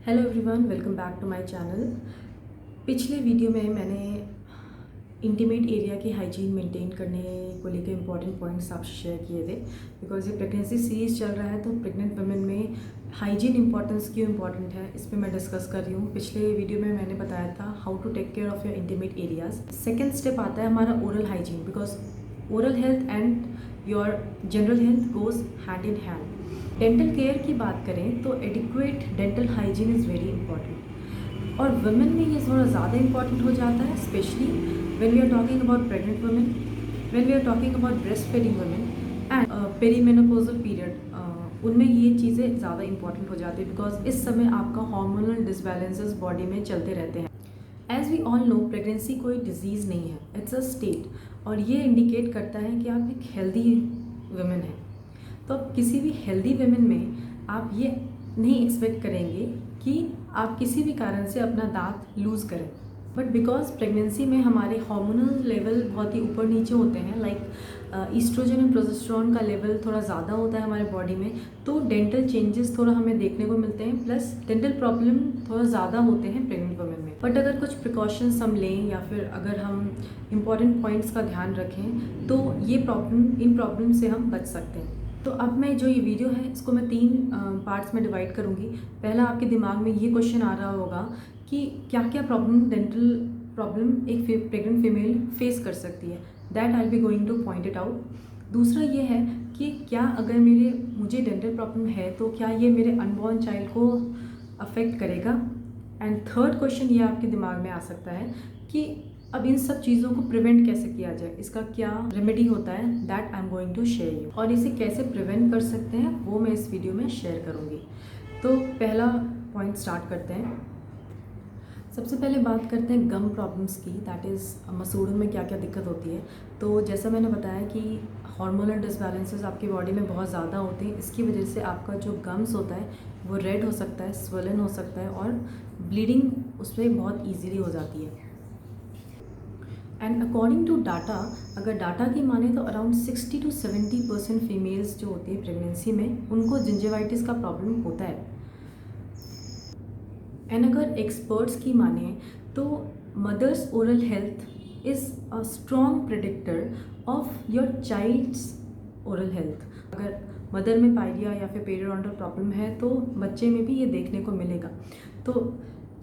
Hello everyone, welcome back to my channel. पिछले video में मैंने इंटीमेट एरिया की हाइजीन मेंटेन करने को लेकर इंपॉर्टेंट पॉइंट्स आपसे शेयर किए थे। बिकॉज ये प्रेगनेंसी सीरीज़ चल रहा है तो प्रेग्नेंट वुमेन में हाइजीन इंपॉर्टेंस क्यों इंपॉर्टेंट है इस पर मैं डिस्कस कर रही हूँ। पिछले वीडियो में मैंने बताया था how to take care of your intimate areas. Second step आता है हमारा oral hygiene, because oral health and your general health goes hand in hand. Dental care की बात करें तो adequate dental hygiene is very important, और women में ये थोड़ा ज़्यादा इंपॉर्टेंट हो जाता है, especially when we are talking about pregnant women, when we are talking about breastfeeding women and perimenopausal period. उनमें ये चीज़ें ज़्यादा इंपॉर्टेंट हो जाती है बिकॉज इस समय आपका हार्मोनल डिसबैलेंसेस बॉडी में चलते रहते हैं। As we all know, pregnancy कोई डिजीज़ नहीं है, इट्स अ स्टेट, और ये इंडिकेट करता है कि आप एक हेल्दी वुमेन हैं। तो अब किसी भी हेल्दी वुमेन में आप ये नहीं एक्सपेक्ट करेंगे कि आप किसी भी कारण से अपना दांत लूज़ करें। बट बिकॉज प्रेगनेंसी में हमारे हार्मोनल लेवल बहुत ही ऊपर नीचे होते हैं, लाइक ईस्ट्रोजन एंड प्रोजेस्टेरोन का लेवल थोड़ा ज़्यादा होता है हमारे बॉडी में, तो डेंटल चेंजेस थोड़ा हमें देखने को मिलते हैं, प्लस डेंटल प्रॉब्लम थोड़ा ज़्यादा होते हैं प्रेग्नेंट वुमेन में। बट अगर कुछ प्रिकॉशंस हम लें या फिर अगर हम इम्पॉर्टेंट पॉइंट्स का ध्यान रखें तो ये इन प्रॉब्लम से हम बच सकते हैं। तो अब मैं जो ये वीडियो है इसको मैं 3 पार्ट्स में डिवाइड करूँगी। पहला, आपके दिमाग में ये क्वेश्चन आ रहा होगा कि क्या क्या डेंटल प्रॉब्लम एक प्रेग्नेंट फीमेल फेस कर सकती है, that I be going two point it out. दूसरा ये है कि क्या अगर मुझे डेंटल प्रॉब्लम है तो क्या ये मेरे अनबॉर्न चाइल्ड को अफेक्ट करेगा। एंड थर्ड क्वेश्चन ये आपके दिमाग में आ सकता है कि अब इन सब चीज़ों को प्रिवेंट कैसे किया जाए, इसका क्या रेमेडी होता है, that I am going to share you, और इसे कैसे प्रिवेंट कर सकते हैं वो मैं इस वीडियो में शेयर करूँगी। तो पहला पॉइंट स्टार्ट करते हैं। सबसे पहले बात करते हैं गम प्रॉब्लम्स की, दैट इज़ मसूड़ों में क्या क्या दिक्कत होती है। तो जैसा मैंने बताया कि हार्मोनल डिसबैलेंसेस आपकी बॉडी में बहुत ज़्यादा होते हैं, इसकी वजह से आपका जो गम्स होता है वो रेड हो सकता है, स्वेलन हो सकता है, और ब्लीडिंग उसमें बहुत ईजीली हो जाती है। एंड अकॉर्डिंग टू डाटा, अगर डाटा की माने तो अराउंड 60 to 70% फीमेल्स जो होती है प्रेगनेंसी में उनको जिंजिवाइटिस का प्रॉब्लम होता है। एंड अगर एक्सपर्ट्स की माने तो mothers oral health is a strong predictor of your child's oral health. अगर मदर में पायरिया या फिर पेरियोडोंटल प्रॉब्लम है तो बच्चे में भी ये देखने को मिलेगा। तो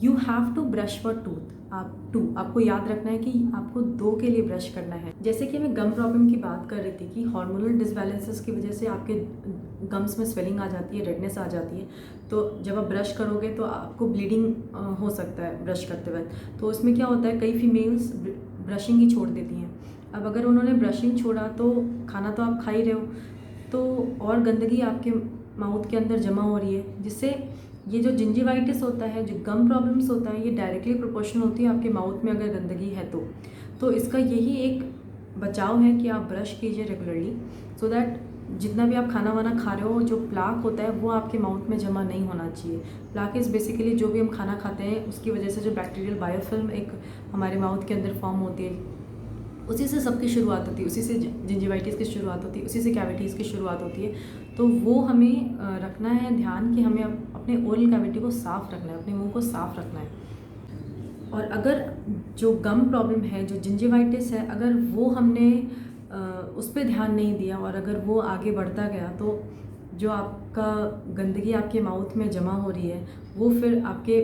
you have to brush for आपको याद रखना है कि आपको 2 के लिए ब्रश करना है। जैसे कि मैं गम प्रॉब्लम की बात कर रही थी कि हार्मोनल डिसबैलेंसेस की वजह से आपके गम्स में स्वेलिंग आ जाती है, रेडनेस आ जाती है, तो जब आप ब्रश करोगे तो आपको ब्लीडिंग हो सकता है ब्रश करते वक्त। तो उसमें क्या होता है, कई फीमेल्स ब्रशिंग ही छोड़ देती हैं। अब अगर उन्होंने ब्रशिंग छोड़ा तो खाना तो आप खा ही रहे हो, तो और गंदगी आपके माउथ के अंदर जमा हो रही है, जिससे ये जो जिंजिवाइटिस होता है, जो गम प्रॉब्लम्स होता है, ये डायरेक्टली प्रोपोर्शनल होती है आपके माउथ में अगर गंदगी है तो इसका यही एक बचाव है कि आप ब्रश कीजिए रेगुलरली, सो दैट जितना भी आप खाना वाना खा रहे हो, जो प्लाक होता है वो आपके माउथ में जमा नहीं होना चाहिए। प्लाक इज़ बेसिकली जो भी हम खाना खाते हैं उसकी वजह से जो बैक्टीरियल बायोफिल्म एक हमारे माउथ के अंदर फॉर्म होती है, उसी से सबकी शुरुआत होती है, उसी से जिंजिवाइटिस की शुरुआत होती है, उसी से कैविटीज़ की शुरुआत होती है। तो वो हमें रखना है ध्यान कि हमें अपने ओरल कैविटी को साफ़ रखना है, अपने मुंह को साफ़ रखना है। और अगर जो गम प्रॉब्लम है, जो जिंजिवाइटिस है, अगर वो हमने उस पर ध्यान नहीं दिया और अगर वो आगे बढ़ता गया तो जो आपका गंदगी आपके माउथ में जमा हो रही है वो फिर आपके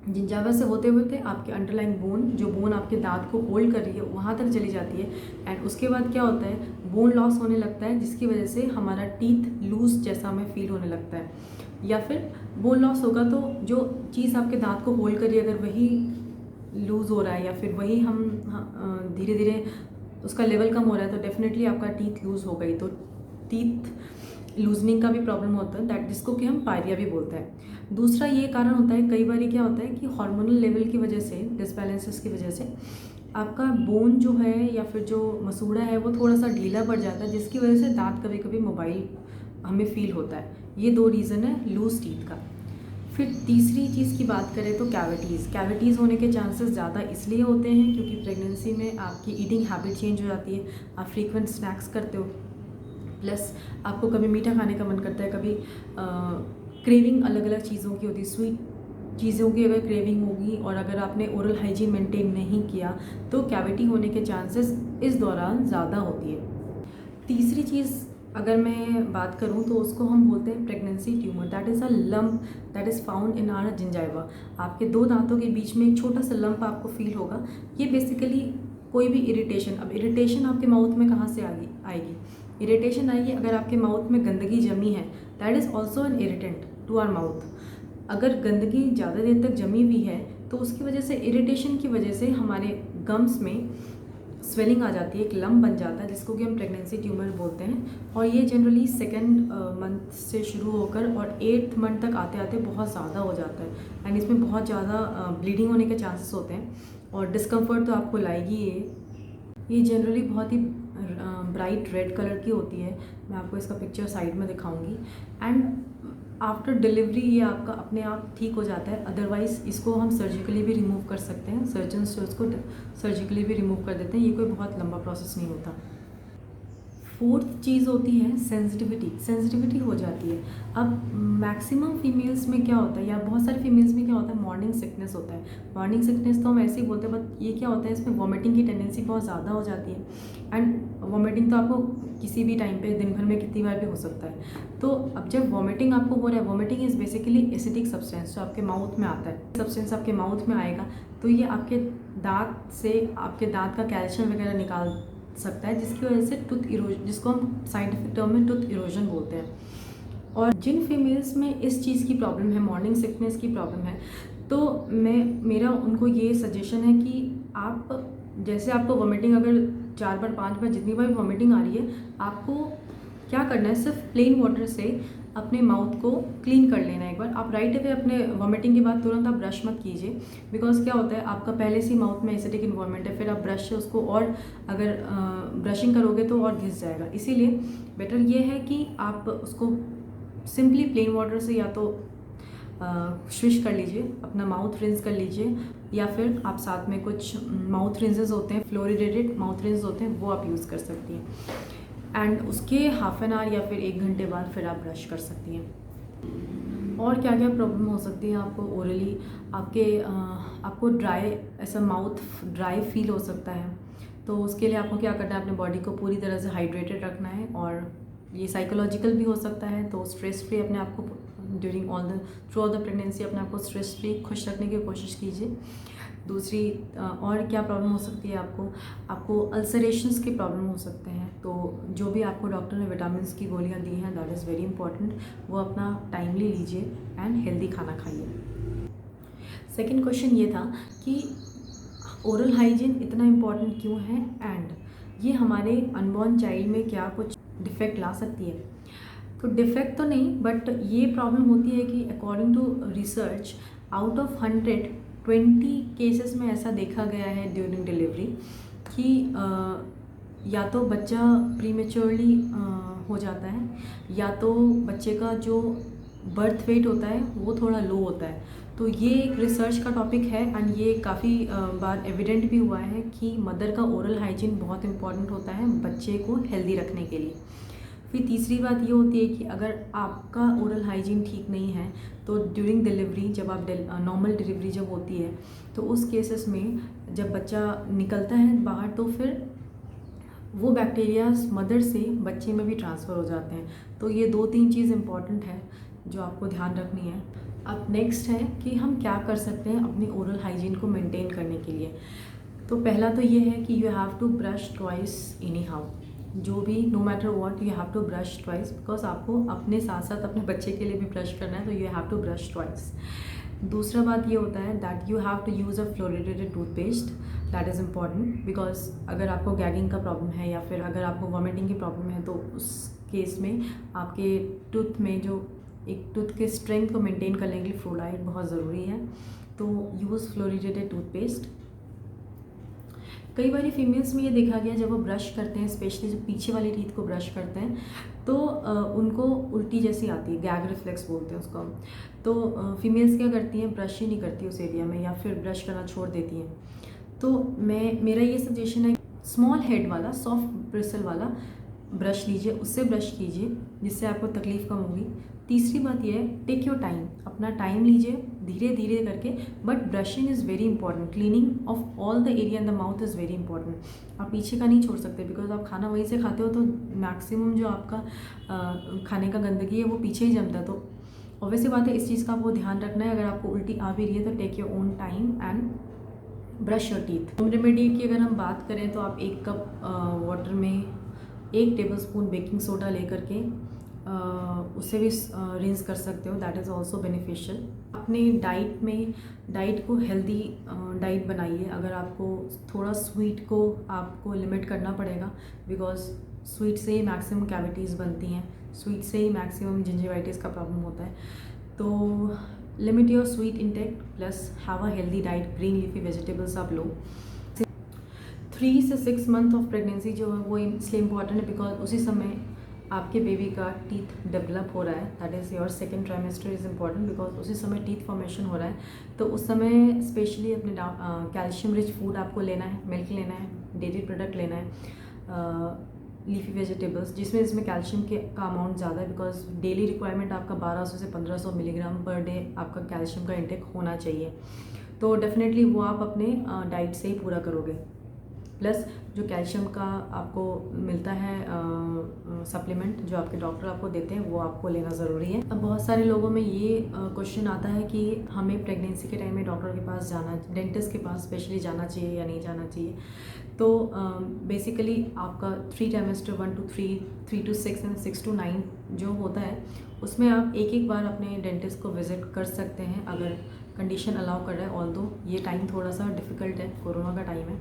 जिंजावा से होते होते आपके अंडरलाइन बोन, जो बोन आपके दांत को होल्ड कर रही है, वहाँ तक चली जाती है। एंड उसके बाद क्या होता है, बोन लॉस होने लगता है, जिसकी वजह से हमारा टीथ लूज जैसा हमें फील होने लगता है। या फिर बोन लॉस होगा तो जो चीज़ आपके दांत को होल्ड कर रही है अगर वही लूज़ हो रहा है या फिर वही हम धीरे धीरे उसका लेवल कम हो रहा है तो डेफिनेटली आपका टीथ लूज़ हो गई, तो टीथ लूजनिंग का भी प्रॉब्लम होता है, दैट जिसको कि हम पायरिया भी बोलते हैं। दूसरा ये कारण होता है, कई बार क्या होता है कि हार्मोनल लेवल की वजह से, डिसबैलेंसेस की वजह से आपका बोन जो है या फिर जो मसूड़ा है वो थोड़ा सा ढीला पड़ जाता है, जिसकी वजह से दांत कभी कभी मोबाइल हमें फील होता है। ये 2 रीज़न है लूज टीथ का। फिर तीसरी चीज़ की बात करें तो कैविटीज़ होने के चांसेस ज़्यादा इसलिए होते हैं क्योंकि प्रेगनेंसी में आपकी ईटिंग हैबिट चेंज हो जाती है, आप फ्रीक्वेंट स्नैक्स करते हो, प्लस आपको कभी मीठा खाने का मन करता है, कभी क्रेविंग अलग अलग चीज़ों की होती है, स्वीट चीज़ों की अगर क्रेविंग होगी और अगर आपने ओरल हाइजीन मेंटेन नहीं किया तो कैविटी होने के चांसेस इस दौरान ज़्यादा होती है। तीसरी चीज़ अगर मैं बात करूं तो उसको हम बोलते हैं pregnancy tumour. That is a lump that is found in our gingiva. आपके दो दांतों के बीच में एक छोटा सा लम्प आपको फील होगा। ये बेसिकली कोई भी इरिटेशन, अब इरिटेशन आपके माउथ में कहाँ से आएगी? इरिटेशन आएगी अगर आपके माउथ में गंदगी जमी है। That is also an irritant to our mouth. अगर गंदगी ज़्यादा देर तक जमी हुई है तो उसकी वजह से, इरिटेशन की वजह से हमारे गम्स में स्वेलिंग आ जाती है, एक लम्प बन जाता है जिसको कि हम प्रेगनेंसी ट्यूमर बोलते हैं। और ये जनरली सेकेंड मंथ से शुरू होकर और 8th मंथ तक आते आते बहुत ज़्यादा हो जाता है एंड इसमें बहुत ज़्यादा ब्लीडिंग होने के चांसेस होते हैं और डिस्कम्फर्ट तो आपको लाएगी। ये जनरली बहुत ही ब्राइट रेड कलर की होती है। मैं आपको इसका पिक्चर साइड में दिखाऊंगी। एंड आफ्टर डिलीवरी ये आपका अपने आप ठीक हो जाता है। अदरवाइज़ इसको हम सर्जिकली भी रिमूव कर सकते हैं। सर्जन्स जो इसको सर्जिकली भी रिमूव कर देते हैं। ये कोई बहुत लंबा प्रोसेस नहीं होता। फोर्थ चीज़ होती है सेंसिटिविटी। सेंसिटिविटी हो जाती है। अब मैक्सिमम फीमेल्स में क्या होता है या बहुत सारी फीमेल्स में क्या होता है, मॉर्निंग सिकनेस होता है। मॉर्निंग सिकनेस तो हम ऐसे ही बोलते हैं, बट ये क्या होता है, इसमें वॉमिटिंग की टेंडेंसी बहुत ज़्यादा हो जाती है। एंड वॉमिटिंग तो आपको किसी भी टाइम पे दिन भर में कितनी बार भी हो सकता है। तो अब जब वॉमिटिंग आपको हो रहा है, vomiting is basically acidic substance जो आपके माउथ में आता है। सब्सटेंस आपके माउथ में आएगा तो ये आपके दांत से आपके दांत का कैल्शियम वगैरह निकाल सकता है, जिसकी वजह से टूथ इरोजन, जिसको हम साइंटिफिक टर्म में टूथ इरोजन बोलते हैं। और जिन फीमेल्स में इस चीज़ की प्रॉब्लम है, मॉर्निंग सिकनेस की प्रॉब्लम है, तो मेरा उनको ये सजेशन है कि आप जैसे आपको वॉमिटिंग अगर 4 बार 5 बार जितनी बार वॉमिटिंग आ रही है, आपको क्या करना है, सिर्फ प्लेन वाटर से अपने माउथ को क्लीन कर लेना है एक बार। आप राइट अवे अपने वॉमिटिंग के बाद तुरंत आप ब्रश मत कीजिए, बिकॉज क्या होता है, आपका पहले से ही माउथ में एसिडिक इन्वायरमेंट है, फिर आप ब्रश से उसको और अगर ब्रशिंग करोगे तो और घिस जाएगा। इसीलिए बेटर ये है कि आप उसको सिंपली प्लेन वाटर से या तो स्विश कर लीजिए, अपना माउथ रिंस कर लीजिए, या फिर आप साथ में कुछ माउथ रिंसेस होते हैं, फ्लोरिडेटेड माउथ रिंस होते हैं, वो आप यूज़ कर सकती हैं। एंड उसके हाफ एन आवर या फिर 1 घंटे बाद फिर आप ब्रश कर सकती हैं। और क्या क्या प्रॉब्लम हो सकती है आपको ओरली, आपको ड्राई, ऐसा माउथ ड्राई फील हो सकता है। तो उसके लिए आपको क्या करना है, अपने बॉडी को पूरी तरह से हाइड्रेटेड रखना है। और ये साइकोलॉजिकल भी हो सकता है, तो स्ट्रेस फ्री अपने आप को during through out the pregnancy अपने आप को स्ट्रेस फ्री खुश रखने की कोशिश कीजिए। दूसरी और क्या प्रॉब्लम हो सकती है आपको अल्सरेशंस की प्रॉब्लम हो सकते हैं। तो जो भी आपको डॉक्टर ने विटामिन की गोलियां दी हैं, दैट इज़ वेरी इंपॉर्टेंट, वो अपना टाइमली लीजिए एंड हेल्दी खाना खाइए। सेकंड क्वेश्चन ये था कि ओरल हाइजीन इतना इम्पॉर्टेंट क्यों है एंड ये हमारे अनबॉर्न चाइल्ड में क्या कुछ डिफेक्ट ला सकती है। तो डिफेक्ट तो नहीं, बट ये प्रॉब्लम होती है कि according to research, out of 120 cases में ऐसा देखा गया है ड्यूरिंग डिलीवरी कि या तो बच्चा प्रीमेच्योरली हो जाता है, या तो बच्चे का जो बर्थ वेट होता है वो थोड़ा लो होता है। तो ये एक रिसर्च का टॉपिक है एंड ये काफ़ी बार एविडेंट भी हुआ है कि मदर का ओरल हाइजीन बहुत इंपॉर्टेंट होता है बच्चे को हेल्दी रखने के लिए। फिर तीसरी बात ये होती है कि अगर आपका ओरल हाइजीन ठीक नहीं है तो ड्यूरिंग डिलीवरी, जब आप नॉर्मल डिलीवरी जब होती है तो उस केसेस में जब बच्चा निकलता है बाहर तो फिर वो बैक्टीरियाज मदर से बच्चे में भी ट्रांसफ़र हो जाते हैं। तो ये 2-3 चीज़ इंपॉर्टेंट है जो आपको ध्यान रखनी है। अब नेक्स्ट है कि हम क्या कर सकते हैं अपनी ओरल हाइजीन को मेंटेन करने के लिए। तो पहला तो ये है कि you have to brush twice anyhow. जो भी, no matter what, you have to brush twice, because आपको अपने साथ साथ अपने बच्चे के लिए भी ब्रश करना है, तो you have to brush twice. दूसरा बात ये होता है that you have to use a fluoridated toothpaste. That is important because अगर आपको गैगिंग का प्रॉब्लम है या फिर अगर आपको वॉमिटिंग की प्रॉब्लम है तो उस केस में आपके टूथ में जो एक टूथ के स्ट्रेंथ को मेंटेन करने के लिए फ्लोराइड बहुत ज़रूरी है। तो यूज़ फ्लोरिडेटेड टूथपेस्ट। कई बार फीमेल्स में ये देखा गया जब वो ब्रश करते हैं, स्पेशली जब पीछे वाली टीथ को ब्रश करते हैं तो उनको उल्टी जैसी आती है, गैग रिफ्लेक्स बोलते हैं उसको। तो फीमेल्स क्या करती हैं, ब्रश ही नहीं करती उस एरिया में या फिर ब्रश करना छोड़ देती हैं। तो मेरा ये सजेशन है, स्मॉल हेड वाला सॉफ्ट ब्रिसल वाला ब्रश लीजिए, उससे ब्रश कीजिए जिससे आपको तकलीफ़ कम होगी। तीसरी बात यह है, टेक योर टाइम, अपना टाइम लीजिए, धीरे धीरे करके, but brushing is very important, cleaning of all the area in the mouth is very important. आप पीछे का नहीं छोड़ सकते, बिकॉज आप खाना वहीं से खाते हो तो मैक्सिमम जो आपका खाने का गंदगी है वो पीछे ही जमता है। तो ऑब्वियसली बात है, इस चीज़ का आपको ध्यान रखना है। अगर आपको उल्टी आ भी रही है तो take your own time and brush your teeth. Home remedy की अगर हम बात करें तो आप 1 कप वाटर में 1 टेबलस्पून बेकिंग सोडा लेकर के उससे भी रिंस कर सकते हो, दैट इज़ ऑल्सो बेनिफिशियल। अपने डाइट को हेल्दी डाइट बनाइए। अगर आपको थोड़ा स्वीट को आपको लिमिट करना पड़ेगा, बिकॉज स्वीट से ही मैक्सिमम कैविटीज़ बनती हैं, स्वीट से ही मैक्सिमम जिंजिवाइटिस का प्रॉब्लम होता है। तो limit your sweet intake plus have a healthy diet, green leafy vegetables आप लो। 3 से 6 मंथ ऑफ प्रेगनेंसी जो है वो इसलिए इम्पॉर्टेंट है बिकॉज उसी समय आपके बेबी का टीथ डेवलप हो रहा है, that is your second trimester is important because उसी समय टीथ फॉर्मेशन हो रहा है। तो उस समय स्पेशली अपने कैल्शियम रिच फूड आपको लेना है, मिल्क लेना है, डेयरी प्रोडक्ट लेना है, लीफी वेजिटेबल्स जिसमें कैल्शियम का अमाउंट ज़्यादा है, बिकॉज डेली रिक्वायरमेंट आपका 1200 से 1500 मिलीग्राम पर डे आपका कैल्शियम का इंटेक होना चाहिए। तो डेफिनेटली वो आप अपने डाइट से ही पूरा करोगे। प्लस जो कैल्शियम का आपको मिलता है सप्लीमेंट जो आपके डॉक्टर आपको देते हैं वो आपको लेना ज़रूरी है। अब बहुत सारे लोगों में ये क्वेश्चन आता है कि हमें प्रेगनेंसी के टाइम में डॉक्टर के पास जाना, डेंटिस्ट के पास स्पेशली जाना चाहिए या नहीं जाना चाहिए। तो बेसिकली आपका 3 trimester 1 to 3, 3 to 6 and 6 to 9 जो होता है उसमें आप एक बार अपने डेंटिस्ट को विज़िट कर सकते हैं अगर कंडीशन अलाउ कर रहा है। ऑल्दो ये टाइम थोड़ा सा डिफ़िकल्ट है, कोरोना का टाइम है,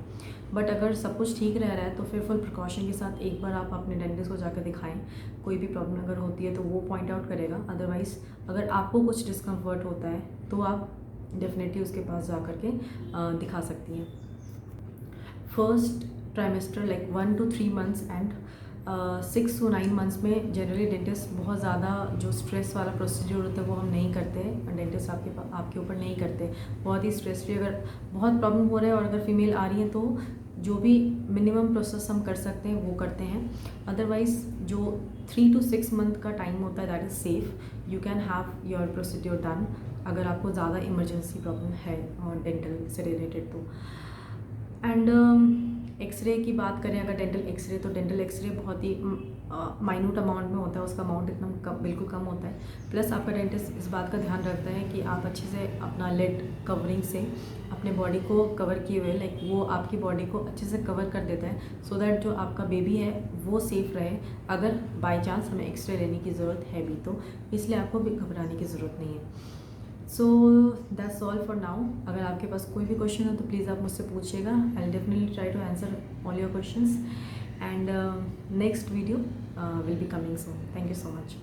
बट अगर सब कुछ ठीक रह रहा है तो फिर फुल प्रिकॉशन के साथ एक बार आप अपने डेंटिस्ट को जाकर दिखाएं। कोई भी प्रॉब्लम अगर होती है तो वो पॉइंट आउट करेगा। अदरवाइज़ अगर आपको कुछ डिस्कम्फर्ट होता है तो आप डेफिनेटली उसके पास जा कर के दिखा सकती हैं। First trimester like 1 to 3 months and 6 to 9 months में जनरली डेंटिस्ट बहुत ज़्यादा जो स्ट्रेस वाला प्रोसीजर होता है वो हम नहीं करते, डेंटिस्ट आपके ऊपर नहीं करते। बहुत ही स्ट्रेस फ्री, अगर बहुत प्रॉब्लम हो रहा है और अगर फीमेल आ रही है तो जो भी मिनिमम प्रोसेस हम कर सकते हैं वो करते हैं। अदरवाइज़ जो 3 to 6 मंथ का टाइम होता है that is safe, you can have your procedure done अगर आपको ज़्यादा इमरजेंसी प्रॉब्लम है और डेंटल से रिलेटेड तो। एंड एक्सरे की बात करें अगर डेंटल एक्सरे, तो डेंटल एक्सरे बहुत ही माइन्यूट अमाउंट में होता है, उसका अमाउंट इतना बिल्कुल कम होता है। प्लस आपका डेंटिस्ट इस बात का ध्यान रखता है कि आप अच्छे से अपना लेड कवरिंग से अपने बॉडी को कवर किए हुए, लाइक वो आपकी बॉडी को अच्छे से कवर कर देता है सो दैट जो आपका बेबी है वो सेफ़ रहे अगर बाई चांस हमें एक्सरे लेने की ज़रूरत है भी तो, इसलिए आपको भी घबराने की ज़रूरत नहीं है। So that's all for now. अगर आपके पास कोई भी क्वेश्चन हो तो प्लीज़ आप मुझसे पूछिएगा, I will definitely try to answer all your questions and next video will be coming soon. Thank you so much.